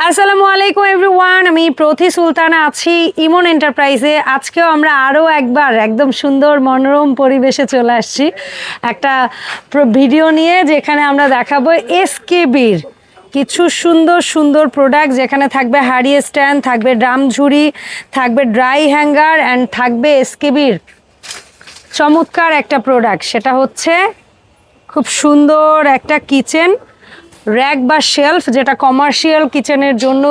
আসসালামু আলাইকুম এভরিওয়ান, আমি প্রতি সুলতানা আছি ইমন এন্টারপ্রাইজে। আজকেও আমরা আরও একবার একদম সুন্দর মনোরম পরিবেশে চলে আসছি একটা ভিডিও নিয়ে, যেখানে আমরা দেখাবো এসকেবির কিছু সুন্দর সুন্দর প্রোডাক্ট, যেখানে থাকবে হাড়ি স্ট্যান্ড, থাকবে ড্রাম ঝুড়ি, থাকবে ড্রাই হ্যাঙ্গার অ্যান্ড থাকবে এসকেবির চমৎকার একটা প্রোডাক্ট। সেটা হচ্ছে খুব সুন্দর একটা কিচেন র্যাক বা শেলফ, যেটা কমার্শিয়াল কিচেনের জন্য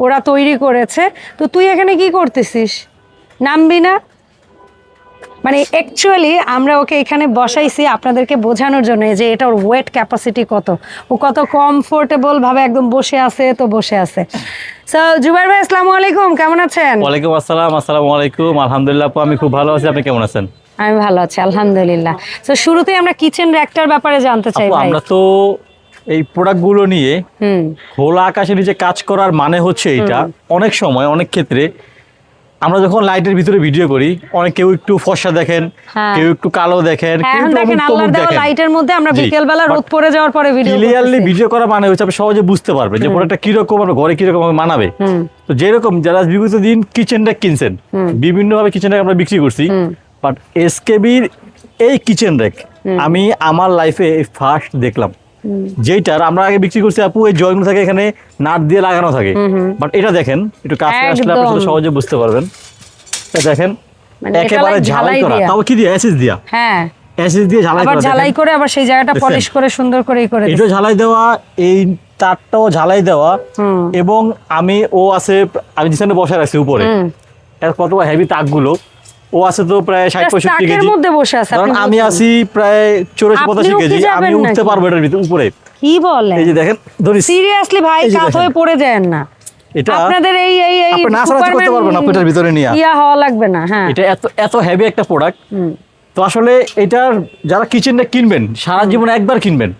ওরা তৈরি করেছে। তো তুই এখানে কি করতেছিস? নামবি না? মানে অ্যাকচুয়ালি আমরা ওকে এখানে বসাইছি আপনাদেরকে বোঝানোর জন্য যে এটার ওয়েট ক্যাপাসিটি কত, ও কত কমফোর্টেবল ভাবে একদম বসে আছে। তো বসে আছে। সো জুবাইর ভাই, আসসালামু আলাইকুম, কেমন আছেন? ওয়ালাইকুম আসসালাম। আসসালামু আলাইকুম। আলহামদুলিল্লাহ আপু, আমি খুব ভালো আছি। আপনি কেমন আছেন? আমি ভালো আছি আলহামদুলিল্লাহ। তো শুরুতেই আমরা কিচেন র্যাকটার ব্যাপারে জানতে চাই ভাই। আমরা তো এই প্রোডাক্টগুলো নিয়ে খোলা আকাশের নিচে কাজ করার মানে হচ্ছে এটা, অনেক সময় অনেক ক্ষেত্রে আমরা যখন লাইটের ভিতরে ভিডিও করি, অনেক কেউ একটু ফর্সা দেখেন, কেউ একটু কালো দেখেন, কেউ দেখেন আল্লাহর দেওয়া লাইটের মধ্যে আমরা বিকেল বেলা রোদ পড়ে যাওয়ার পরে ভিডিও ক্লিয়ারলি ভিডিও করা মানে হচ্ছে আপনি সহজে বুঝতে পারবেন যে প্রোডাক্টটা কিরকম, আপনার ঘরে কিরকম মানাবে। তো যেরকম যারা বিগত দিন কিচেন র্যাক কিনছেন, বিভিন্ন ভাবে কিচেন র্যাক আমরা বিক্রি করছি, বাট এসকেবির এই কিচেন র্যাক আমি আমার লাইফে ফার্স্ট দেখলাম, যেটার আমরা আগে বিক্রি করছি আপু এই জয়েন্ট থাকে, এখানে নাট দিয়ে লাগানো থাকে, বাট এটা দেখেন একটু কাছে আসলে আপনি সহজে বুঝতে পারবেন। দেখেন একেবারে ঝালাই করা, তাও কি দিয়ে অ্যাসিড দিয়া, হ্যাঁ অ্যাসিড দিয়ে ঝালাই করা, ঝালাই করে আবার সেই জায়গাটা পলিশ করে সুন্দর করেই করে এটা ঝালাই দেওয়া, এই তারটাও ঝালাই দেওয়া, এবং আমি যেখানে বসে রাখছি উপরে কত হেভি তাকগুলো ও আছে, তো প্রায় 60-65 কেজি মধ্যে বসে আছে। কারণ আমি আছি প্রায় 84-85 কেজি, আমি উঠতে পারবো এটার ভিতরে উপরে। কি বলেন? এই যে দেখেন, সিরিয়াসলি ভাই, কাত হয়ে পড়ে যান না। এটা আপনাদের এই আপনি নাসারাজ করতে পারবেন না এটার ভিতরে নিয়ে, হওয়া লাগবে না। হ্যাঁ, এটা এত হেভি একটা প্রোডাক্ট। তো আসলে এটার যারা কিচেনটা কিনবেন, সারা জীবনে একবার কিনবেন,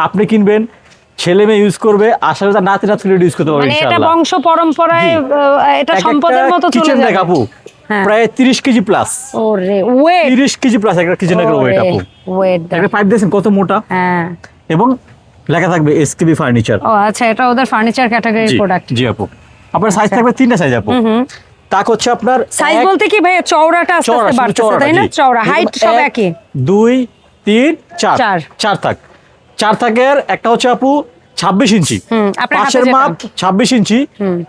আপনি কিনবেন, ছেলে মেয়ে ইউজ করবে, আসলে তার নাতি নাতনি ইউজ করতে পারবে ইনশাআল্লাহ। এটা বংশ পরম্পরায় এটা সম্পদের মতো চলে যাবে। আপু প্রায় 30 কেজি প্লাস। ওরে ওয়েট 30 কেজি প্লাস একটা কিচেনের ওয়েট আপু। ওয়েট একটা পাইপ দেখেন কত মোটা। হ্যাঁ, এবং লেখা থাকবে এসকেবি ফার্নিচার। ও আচ্ছা, এটা ওদের ফার্নিচার ক্যাটাগরির প্রোডাক্ট। জি আপু, আপনার সাইজ থাকবে 3টা সাইজ আপু। তাক হচ্ছে আপনার সাইজ বলতে কি ভাই, চওড়াটা আস্তে আস্তে বাড়তেছে তাই না? চওড়া হাইট সব একই, 2 3 4 থাক। 4 থাকের একটা হচ্ছে আপু 26 ইঞ্চি, পাশের মাপ 26 ইঞ্চি,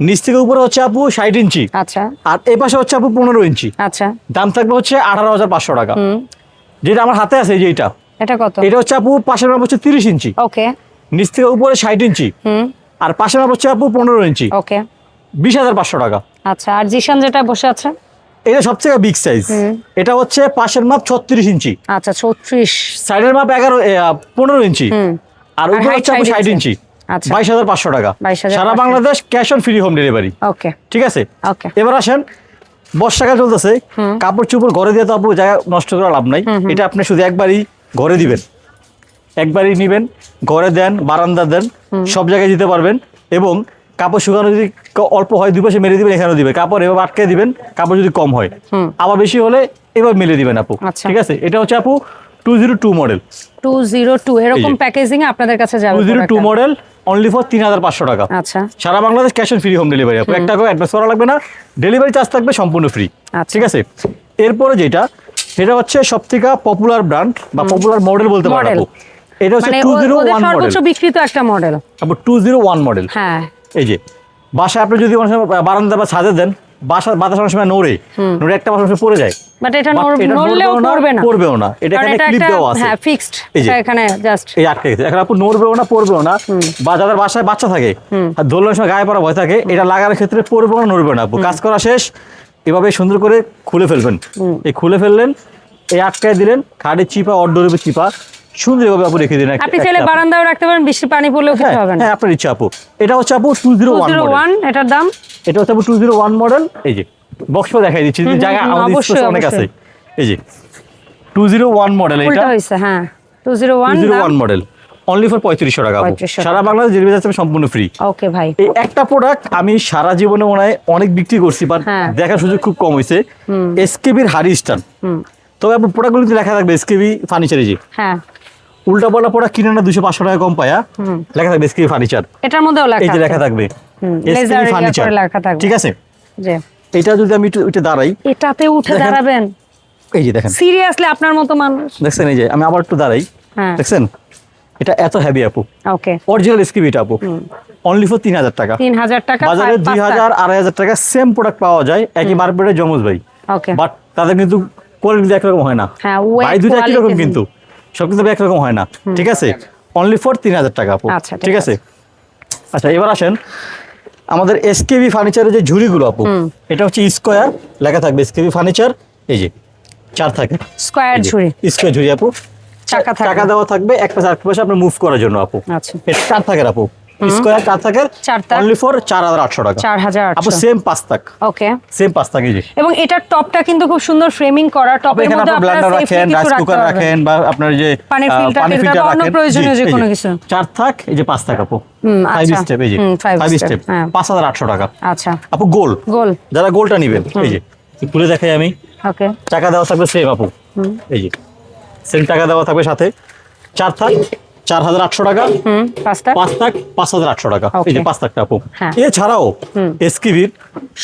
নিচ থেকে উপরে হচ্ছে আপু 60 ইঞ্চি। আচ্ছা, আর এই পাশে হচ্ছে আপু 15 ইঞ্চি। আচ্ছা, দাম থাকবে হচ্ছে 18,500 টাকা। যেটা আমার হাতে আছে, যেটা এটা কত? এটা হচ্ছে আপু পাশের মাপ হচ্ছে 30 ইঞ্চি, ওকে, নিচ থেকে উপরে 60 ইঞ্চি, আর পাশের মাপ হচ্ছে আপু 15 ইঞ্চি, ওকে, 20,500 টাকা। আচ্ছা, আর জিশান যেটা বসে আছে এটা সবথেকে বিগ সাইজ, এটা হচ্ছে পাশের মাপ 36 ইঞ্চি, আচ্ছা 36, সাইডের মাপ 15 ইঞ্চি, আর উপরে হচ্ছে 60 ইঞ্চি। আচ্ছা, 22,500 টাকা। সারা Bangladesh cash on free home delivery. Okay, ঠিক আছে। ওকে, এবার আসেন, বর্ষাকাল চলতেছে, কাপড় চোপড় ঘরে দিয়ে তো আপু জায়গা নষ্ট করা লাভ নাই। এটা আপনি শুধু একবারই ঘরে দিবেন, একবারই নিবেন, ঘরে দেন, বারান্দা দেন, সব জায়গায় দিতে পারবেন। এবং কাপড় শুকানো যদি অল্প হয়, দুই পাশে মেরে দিবেন, এখানেও দিবেন, কাপড় এভাবে আটকে দিবেন, কাপড় যদি কম হয়, আবার বেশি হলে এবার মেলে দিবেন আপু। ঠিক আছে। এটা হচ্ছে আপু 202 মডেল, 202 এরকম প্যাকেজিং আপনাদের কাছে যাবে। 202 মডেল, অনলি ফর 3,500 টাকা। আচ্ছা, সারা Bangladesh cash on free home delivery আপু, 1 টাকাও অ্যাডভান্স করা লাগবে না, ডেলিভারি চার্জ থাকবে সম্পূর্ণ ফ্রি। ঠিক আছে। এরপরে সেটা হচ্ছে সবথেকে পপুলার ব্র্যান্ড বা পপুলার মডেল বলতে পারেন আপু। এটা হচ্ছে 201 মডেল, সর্বোচ্চ বিক্রিত একটা মডেল আপু, 201 মডেল। হ্যাঁ, এই যে বাসায় আপনি যদি বারান্দা বা ছাদে দেন, বাতাস অনেক সময় নড়ে একটা বাতাস পড়ে যায়, বাট এটা নড়লেও পড়বেও না। এটা এখানে ক্লিপ দেওয়া আছে, হ্যাঁ ফিক্সড, এটা এখানে জাস্ট এই আটকে গেছে। এখন আপু নড়বেও না, পড়বেও না। বা যাদের বাসায় বাচ্চা থাকে আর দোলনের সময় গায়ে পড়া ভয় থাকে, এটা লাগানোর ক্ষেত্রে পড়বেও না, নড়বে না আপু। কাজ করা শেষ, এভাবে সুন্দর করে খুলে ফেলবেন। এই খুলে ফেললেন, এই আটকায় দিলেন, খাড়ে চিপা, অর্ডারে চিপা, সুন্দরভাবে আপু রেখে দিন। আপনি চাইলে বারান্দাও রাখতে পারেন, বৃষ্টি পানি পড়লেও কিছু হবে না। হ্যাঁ, আপনার ইচ্ছা আপু। এটা হচ্ছে আপু 201 এটার দাম, এটা হচ্ছে আপু 201 মডেল। এই যে বক্স দেখাই দিচ্ছি, জায়গা আমাদের অনেক আছে। এই যে 201 মডেল, এটা হইছে। হ্যাঁ, 201 মডেল, অনলি ফর 3500 টাকা। সারা বাংলাদেশ ডেলিভারি আছে সম্পূর্ণ ফ্রি। ওকে ভাই, এই একটা প্রোডাক্ট আমি সারা জীবনে মনে হয় অনেক বিক্রি করছি, বাট দেখার সুযোগ খুব কম হয়েছে। এসকেবির হাড়ি স্ট্যান্ড। তবে আপনি প্রোডাক্টগুলোতে লেখা থাকবে এসকেবি ফার্নিচার। যে হ্যাঁ, উল্টা পাল্টা প্রোডাক্ট কিনে না 200-500 টাকা কম পায়া, লেখা থাকবে এসকেবি ফার্নিচার। এটার মধ্যেও লেখা, এই যে লেখা থাকবে লেজার ফার্নিচার করে লেখা থাকবে। ঠিক আছে, জি এটা যদি আমি একটু দাঁড়াই, এটাতে উঠে দেখেন। দাঁড়াবেন এই যে দেখেন, সিরিয়াসলি আপনার মতো মানুষ। দেখছেন এই যে আমি আবার একটু দাঁড়াই, হ্যাঁ দেখছেন এটা এত হেভি আপু, ওকে অরিজিনাল এসকেবি এটা আপু, অনলি ফর 3000 টাকা। 3000 টাকা বাজারে 2000 2500 টাকা সেম প্রোডাক্ট পাওয়া যায় একই মার্কেটে জমজ ভাই, ওকে বাট তাদের কিন্তু কোয়ালিটি একরকম হয় না, হ্যাঁ ভাই দুটো একই রকম কিন্তু সব কিন্তু একরকম হয় না, ঠিক আছে, অনলি ফর 3000 টাকা আপু, আচ্ছা, ঠিক ঠিক আছে। আচ্ছা এবার আসেন আমাদের এসকেবি ফার্নিচারের যে ঝুড়িগুলো আপু, এটা হচ্ছে স্কয়ার লেখা থাকবে এসকেবি ফার্নিচার, এই যে 4 থাকে স্কয়ার ঝুড়ি, স্কয়ার ঝুড়ি আপু, চাকা থাকবে। টাকা দেওয়া থাকবে এক পাশে আরেক পাশে আপনি মুভ করার জন্য আপু, আচ্ছা এটা 4 থাকে আপু, স্কয়ার 4 থাকে, 4 তাক। অনলি ফর 4800 টাকা 4800 আপু, সেম 5 তাক, ওকে। সেম 5 তাক। এই যে এবং এটার টপটা কিন্তু খুব সুন্দর ফ্রেমিং করা, টপের এখানে মধ্যে আপনি আপনারা ব্লেন্ডার সেফলি রাখেন, কিছু রাইস রাখতে কুকার পারবেন, রাখেন, বা আপনার যে পানির ফিল্টার টিল্টার বা অন্য রাখেন, প্রয়োজনীয় যে কোনো কিছু। 4 থাক, এই যে 5 থাক আপু, 5 আচ্ছা। স্টেপ, এই যে 5 5 step, স্টেপ, হ্যাঁ। 5800 টাকা আচ্ছা আপু। গোল গোল, যারা গোলটা নেবেন, এই যে খুলে দেখাই আমি, ওকে টাকা দেওয়া থাকবে সেম আপু, এই যে সেম টাকা দেওয়া থাকবে সাথে, 4 থাক 4800 টাকা, 5 5 থাক 5800 টাকা, এই যে Okay. 5 থাকটা আপু। হ্যাঁ। এছাড়াও এসকেবির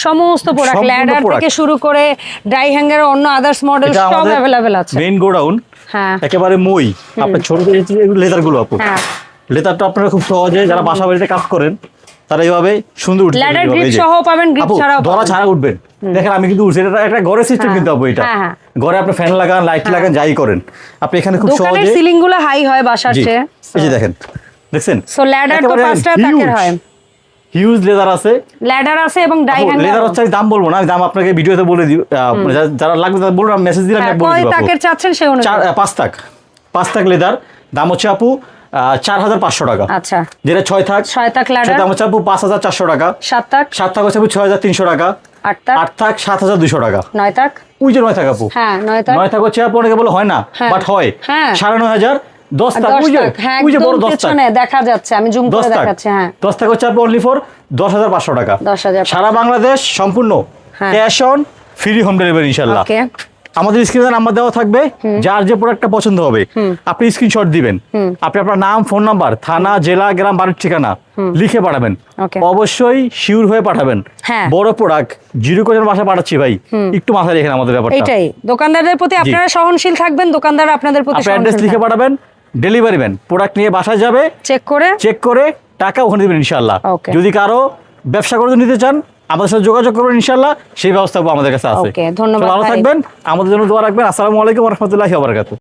সমস্ত প্রোডাক্ট, সম্পূর্ণ ল্যাডার product। থেকে শুরু করে ড্রাই হ্যাঙ্গার, অন্য আদার্স মডেল এটা সব আমাদের अवेलेबल আছে। মেইন গোডাউন, হ্যাঁ একেবারে মই আপনার ছোট লেদার গুলো আপু, হ্যাঁ লেদারটা আপনারা খুব সহজে যারা বাসা বাড়িতে কাজ করেন তারা এইভাবে সুন্দর উঠতে ল্যাডার পারবে, গ্রিপ এই যে। সহ পাবেন, গ্রিপ আপু ছাড়াও ধরা পাবেন। ছাড়া উঠবেন, দেখেন আমি কিন্তু উঠছি, এটা একটা ঘরের সিস্টেম হ্যাঁ, কিন্তু আপু, এটা হ্যাঁ, হ্যাঁ। ঘরে আপনি ফ্যান লাগান, লাইট লাগান, যাই করেন আপনি এখানে খুব দোকানের সহজে, সিলিং গুলো হাই হয় বাসার জি চেয়ে। এই যে দেখেন, দেখছেন সো ল্যাডার তো 5টা তাকের হয়, হিউজ লেদার আছে, ল্যাডার আছে এবং ড্রাই লেদার হ্যাঙ্গার। হচ্ছে আমি দাম বলবো না, আমি দাম আপনাকে ভিডিওতে বলে দিই, যারা লাগবে তারা বলুন, মেসেজ দিলে আমি বলে কয় দিব আপু। তাকের চাচ্ছেন সে অনুযায়ী? 5 তাক লেদার দাম হচ্ছে আপু 4500 টাকা, আচ্ছা যেটা 6 থাক, 6 তাক সেটা ল্যাডার, দাম হচ্ছে আপু 5400 টাকা, 7 তাক, 7 থাক হচ্ছে আপু 6300 টাকা, 8 তাক, 8 থাক 7200 টাকা, 9 তাক, ওই যে 9 থাক আপু, হ্যাঁ 9 তাক, 9 থাক হচ্ছে আপু অনেকে বলে হয় না, হ্যাঁ, বাট হয়, হ্যাঁ। 9500, 10 আর থাক, 10 ওই যে তাক, হ্যাঁ ওই যে বড় একদম 10 থাক, পেছনে দেখা যাচ্ছে, আমি জুম 10 করে থাক, দেখাচ্ছি, হ্যাঁ 10 থাক হচ্ছে আপু অনলি ফর 10500 টাকা, 10,500 সারা বাংলাদেশ সম্পূর্ণ হ্যাঁ। Cash on free home delivery ইনশাআল্লাহ। ওকে আমাদের স্ক্রিনে নাম্বার দেওয়া থাকবে, যার যে প্রোডাক্টটা পছন্দ হবে আপনি স্ক্রিনশট দিবেন, আপনি আপনার নাম, ফোন নাম্বার, থানা, জেলা, গ্রাম, বাড়ির ঠিকানা লিখে পাঠাবেন, Okay. অবশ্যই শিওর হয়ে পাঠাবেন, হ্যাঁ। বড় প্রোডাক্ট জিরো কোজের বাসা পাঠাচ্ছি ভাই, একটু মাথায় রেখেন আমাদের ব্যাপারটা, এইটাই, দোকানদারদের প্রতি আপনারা সহনশীল থাকবেন, দোকানদার আপনাদের প্রতি আপনি অ্যাড্রেস লিখে পাঠাবেন, ডেলিভারি ম্যান প্রোডাক্ট নিয়ে বাসায় যাবে, চেক করে টাকা ওখানে দিবেন ইনশাআল্লাহ। Okay. যদি কারো ব্যবসা করে নিতে চান আমাদের সাথে যোগাযোগ করবেন ইনশাআল্লাহ, সেই ব্যবস্থা আমাদের কাছে আছে। Okay, ধন্যবাদ তো ভালো ভাই। থাকবেন, আমাদের জন্য দোয়া রাখবেন। আসসালামু আলাইকুম ওয়া রাহমাতুল্লাহি ওয়া বারাকাতুহু।